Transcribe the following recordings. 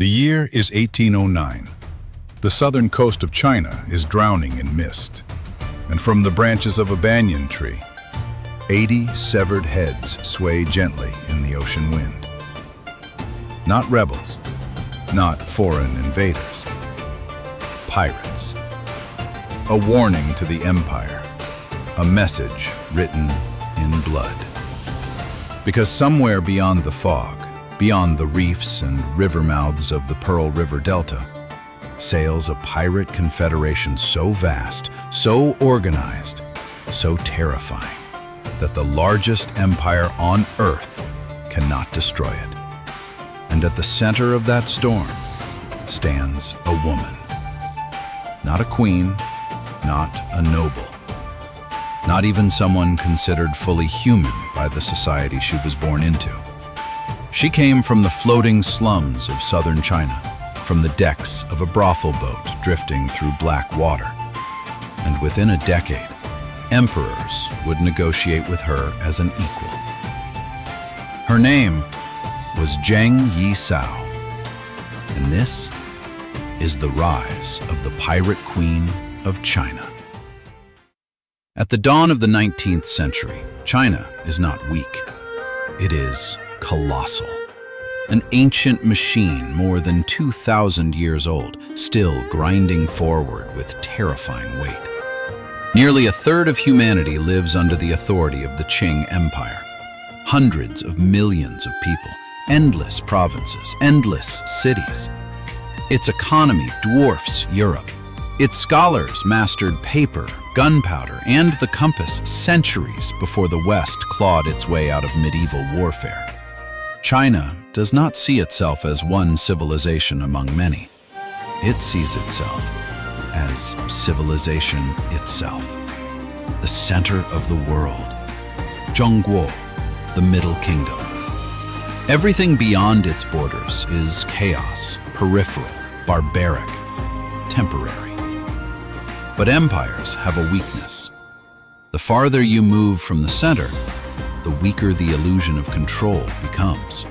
The year is 1809. The southern coast of China is drowning in mist, and from the branches of a banyan tree, 80 severed heads sway gently in the ocean wind. Not rebels, not foreign invaders. Pirates. A warning to the empire, a message written in blood. Because somewhere beyond the fog, beyond the reefs and river mouths of the Pearl River Delta, sails a pirate confederation so vast, so organized, so terrifying, that the largest empire on earth cannot destroy it. And at the center of that storm stands a woman. Not a queen, not a noble, not even someone considered fully human by the society she was born into. She came from the floating slums of southern China, from the decks of a brothel boat drifting through black water. And within a decade, emperors would negotiate with her as an equal. Her name was Zheng Yi Sao, and this is the rise of the pirate queen of China. At the dawn of the 19th century, China is not weak. It is colossal. An ancient machine more than 2,000 years old, still grinding forward with terrifying weight. Nearly a third of humanity lives under the authority of the Qing Empire. Hundreds of millions of people, endless provinces, endless cities. Its economy dwarfs Europe. Its scholars mastered paper, gunpowder, and the compass centuries before the West clawed its way out of medieval warfare. China does not see itself as one civilization among many. It sees itself as civilization itself, the center of the world, Zhongguo, the Middle Kingdom. Everything beyond its borders is chaos, peripheral, barbaric, temporary. But empires have a weakness. The farther you move from the center, the weaker the illusion of control becomes.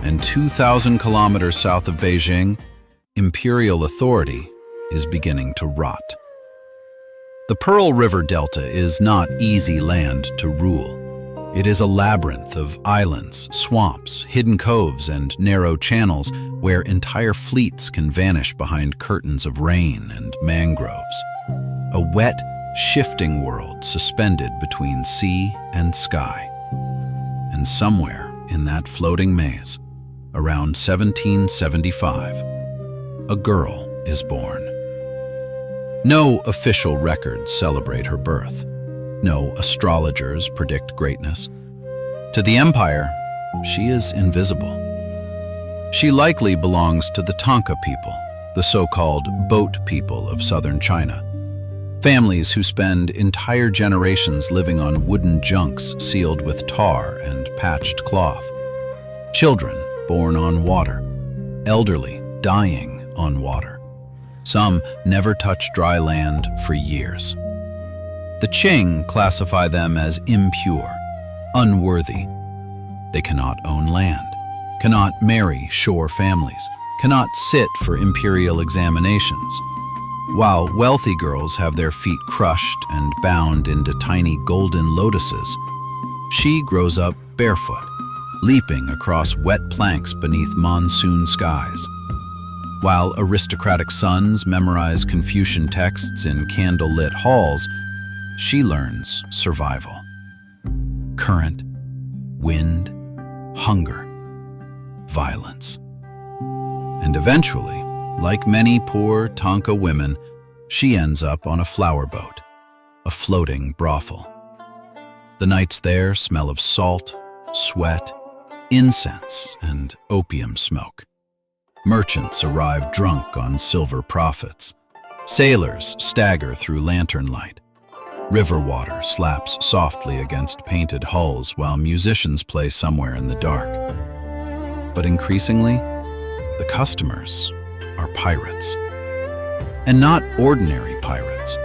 And 2,000 kilometers south of Beijing, imperial authority is beginning to rot. The Pearl River Delta is not easy land to rule. It is a labyrinth of islands, swamps, hidden coves, and narrow channels where entire fleets can vanish behind curtains of rain and mangroves. A wet, shifting world suspended between sea and sky. And somewhere in that floating maze, around 1775, a girl is born. No official records celebrate her birth. No astrologers predict greatness. To the empire, she is invisible. She likely belongs to the Tanka people, the so-called boat people of southern China. Families who spend entire generations living on wooden junks sealed with tar and patched cloth. Children born on water. Elderly dying on water. Some never touch dry land for years. The Qing classify them as impure, unworthy. They cannot own land, cannot marry shore families, cannot sit for imperial examinations. While wealthy girls have their feet crushed and bound into tiny golden lotuses, she grows up barefoot, leaping across wet planks beneath monsoon skies. While aristocratic sons memorize Confucian texts in candle-lit halls, she learns survival. Current, wind, hunger, violence. And eventually, like many poor Tanka women, she ends up on a flower boat, a floating brothel. The nights there smell of salt, sweat, incense, and opium smoke. Merchants arrive drunk on silver profits. Sailors stagger through lantern light. River water slaps softly against painted hulls while musicians play somewhere in the dark. But increasingly, the customers are pirates. And not ordinary pirates.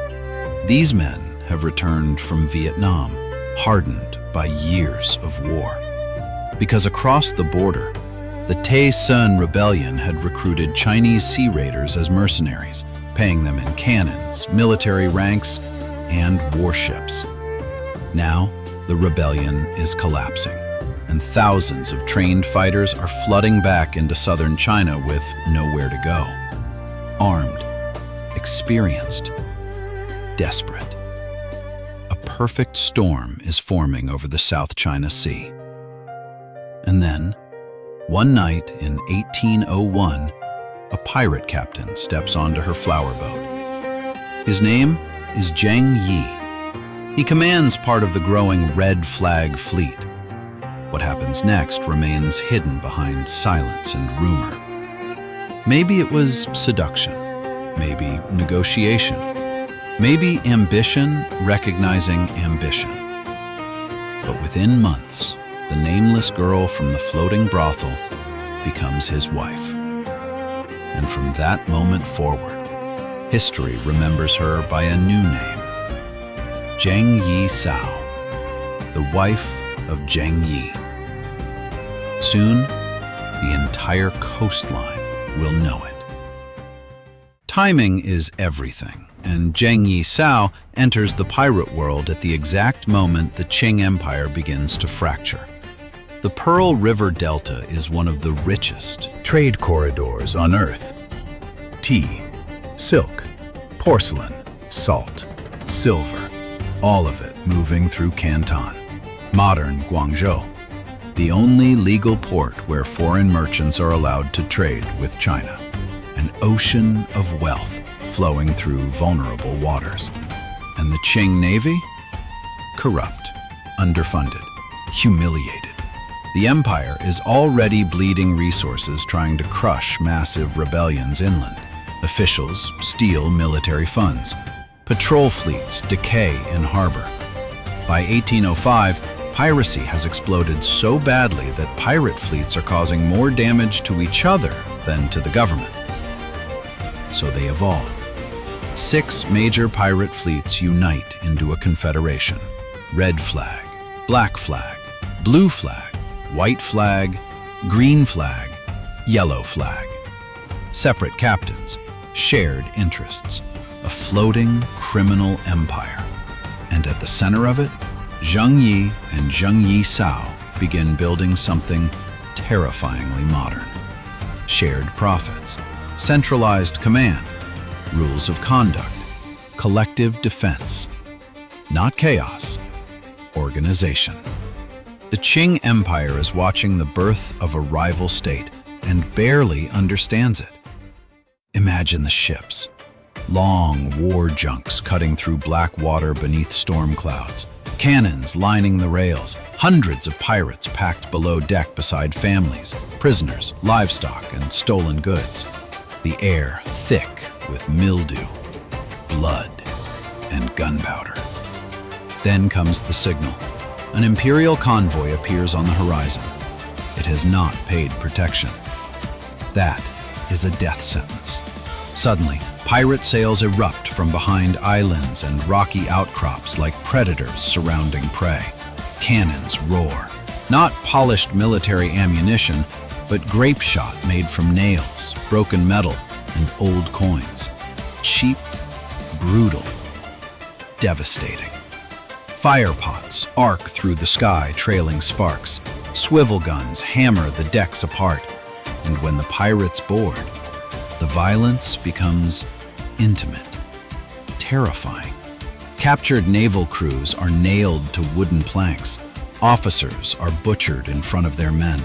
These men have returned from Vietnam, hardened by years of war. Because across the border, The Tay Sun Rebellion had recruited Chinese sea raiders as mercenaries, paying them in cannons, military ranks, and warships. Now, the rebellion is collapsing, and thousands of trained fighters are flooding back into southern China with nowhere to go. Armed, experienced, desperate. A perfect storm is forming over the South China Sea. And then, one night in 1801, a pirate captain steps onto her flower boat. His name is Zheng Yi. He commands part of the growing Red Flag fleet. What happens next remains hidden behind silence and rumor. Maybe it was seduction, maybe negotiation, maybe ambition recognizing ambition. But within months, the nameless girl from the floating brothel becomes his wife. And from that moment forward, history remembers her by a new name, Zheng Yi Sao, the wife of Zheng Yi. Soon, the entire coastline will know it. Timing is everything, and Zheng Yi Sao enters the pirate world at the exact moment the Qing Empire begins to fracture. The Pearl River Delta is one of the richest Trade corridors on Earth. Tea, silk, porcelain, salt, silver, all of it moving through Canton, modern Guangzhou, the only legal port where foreign merchants are allowed to trade with China. An ocean of wealth flowing through vulnerable waters. And the Qing Navy? Corrupt, underfunded, humiliated. The empire is already bleeding resources trying to crush massive rebellions inland. Officials steal military funds. Patrol fleets decay in harbor. By 1805, piracy has exploded so badly that pirate fleets are causing more damage to each other than to the government. So they evolve. 6 major pirate fleets unite into a confederation. Red flag, black flag, blue flag, white flag, green flag, yellow flag. Separate captains, shared interests, a floating criminal empire. And at the center of it, Zheng Yi and Zheng Yi Sao begin building something terrifyingly modern. Shared profits, centralized command, rules of conduct, collective defense. Not chaos, organization. The Qing Empire is watching the birth of a rival state and barely understands it. Imagine the ships, long war junks cutting through black water beneath storm clouds, cannons lining the rails, hundreds of pirates packed below deck beside families, prisoners, livestock, and stolen goods. The air thick with mildew, blood, and gunpowder. Then comes the signal. An imperial convoy appears on the horizon. It has not paid protection. That is a death sentence. Suddenly, pirate sails erupt from behind islands and rocky outcrops like predators surrounding prey. Cannons roar. Not polished military ammunition, but grape shot made from nails, broken metal, and old coins. Cheap, brutal, devastating. Fire pots arc through the sky, trailing sparks. Swivel guns hammer the decks apart. And when the pirates board, the violence becomes intimate, terrifying. Captured naval crews are nailed to wooden planks. Officers are butchered in front of their men.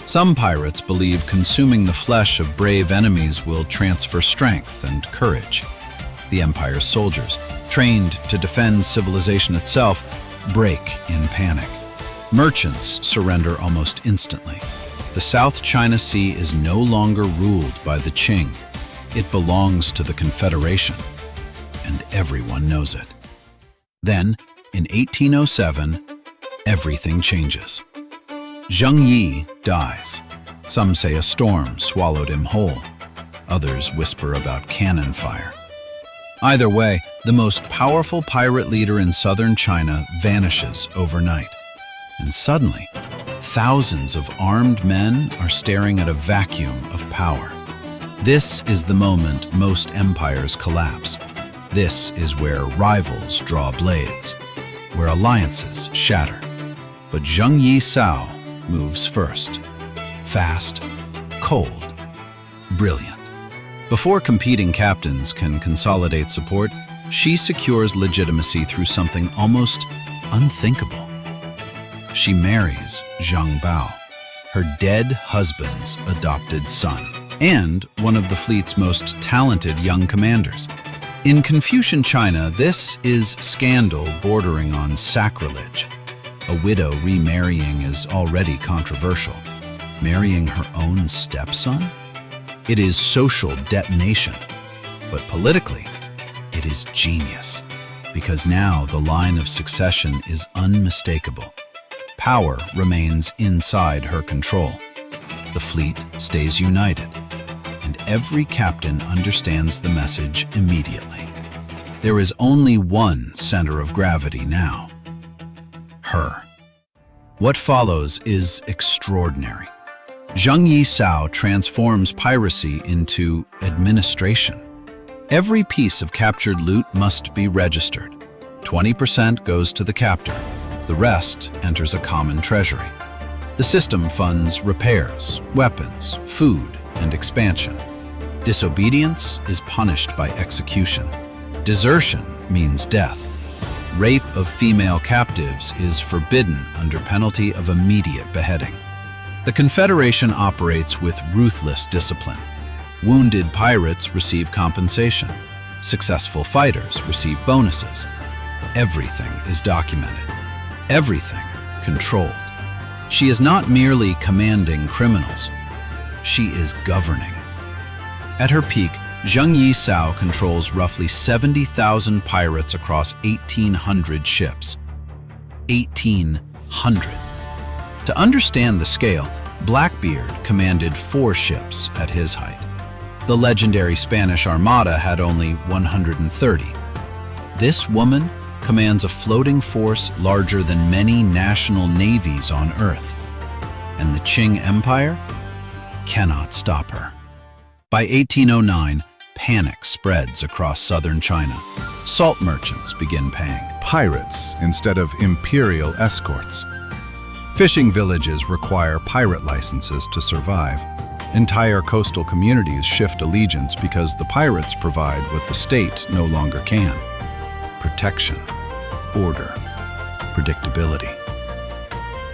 Some pirates believe consuming the flesh of brave enemies will transfer strength and courage. The Empire's soldiers, trained to defend civilization itself, break in panic. Merchants surrender almost instantly. The South China Sea is no longer ruled by the Qing. It belongs to the Confederation, and everyone knows it. Then, in 1807, everything changes. Zheng Yi dies. Some say a storm swallowed him whole. Others whisper about cannon fire. Either way, the most powerful pirate leader in southern China vanishes overnight. And suddenly, Thousands of armed men are staring at a vacuum of power. This is the moment most empires collapse. This is where rivals draw blades, where alliances shatter. But Zheng Yi Sao moves first. Fast, cold, brilliant. Before competing captains can consolidate support, she secures legitimacy through something almost unthinkable. She marries Zhang Bao, her dead husband's adopted son, and one of the fleet's most talented young commanders. In Confucian China, this is scandal bordering on sacrilege. A widow remarrying is already controversial. Marrying her own stepson? It is social detonation. But politically, it is genius, because now the line of succession is unmistakable. Power remains inside her control. The fleet stays united, and every captain understands the message immediately. There is only one center of gravity now: her. What follows is extraordinary. Zheng Yi Sao transforms piracy into administration. Every piece of captured loot must be registered. 20% goes to the captor. The rest enters a common treasury. The system funds repairs, weapons, food, and expansion. Disobedience is punished by execution. Desertion means death. Rape of female captives is forbidden under penalty of immediate beheading. The Confederation operates with ruthless discipline. Wounded pirates receive compensation. Successful fighters receive bonuses. Everything is documented. Everything controlled. She is not merely commanding criminals. She is governing. At her peak, Zheng Yi Sao controls roughly 70,000 pirates across 1,800 ships. 1,800. To understand the scale, Blackbeard commanded 4 ships at his height. The legendary Spanish Armada had only 130. This woman commands a floating force larger than many national navies on Earth. And the Qing Empire cannot stop her. By 1809, panic spreads across southern China. Salt merchants begin paying Pirates instead of imperial escorts. Fishing villages require pirate licenses to survive. Entire coastal communities shift allegiance because the pirates provide what the state no longer can: protection, order, predictability.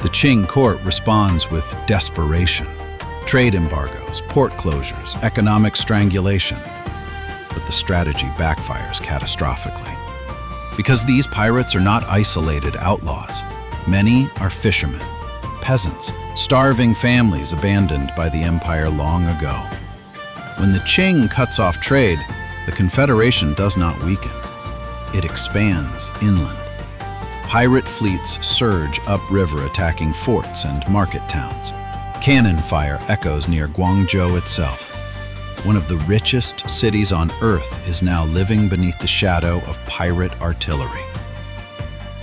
The Qing court responds with desperation: trade embargoes, port closures, economic strangulation. But the strategy backfires catastrophically. Because these pirates are not isolated outlaws. Many are fishermen, peasants, starving families abandoned by the empire long ago. When the Qing cuts off trade, the Confederation does not weaken. It expands inland. Pirate fleets surge upriver, attacking forts and market towns. Cannon fire echoes near Guangzhou itself. One of the richest cities on Earth is now living beneath the shadow of pirate artillery.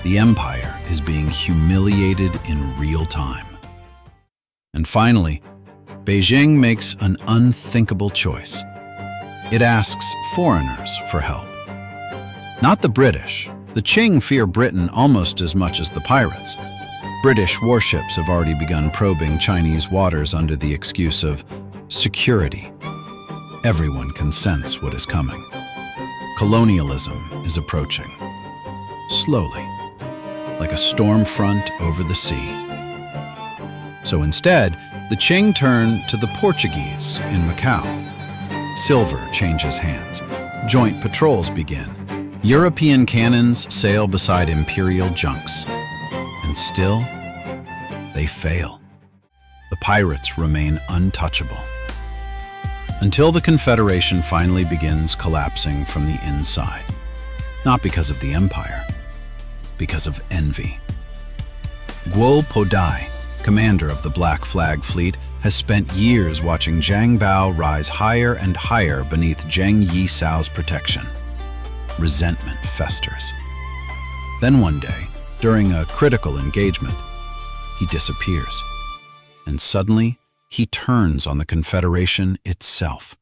The empire is being humiliated in real time. And finally, Beijing makes an unthinkable choice. It asks foreigners for help. Not the British. The Qing fear Britain almost as much as the pirates. British warships have already begun probing Chinese waters under the excuse of security. Everyone can sense what is coming. Colonialism is approaching. Slowly, like a storm front over the sea. So instead, the Qing turn to the Portuguese in Macau. Silver changes hands. Joint patrols begin. European cannons sail beside imperial junks. And still, they fail. The pirates remain untouchable. Until the Confederation finally begins collapsing from the inside. Not because of the empire, because of envy. Guo Podai, commander of the Black Flag Fleet, has spent years watching Zhang Bao rise higher and higher beneath Zheng Yi Sao's protection. Resentment festers. Then one day, during a critical engagement, he disappears. And suddenly, he turns on the Confederation itself.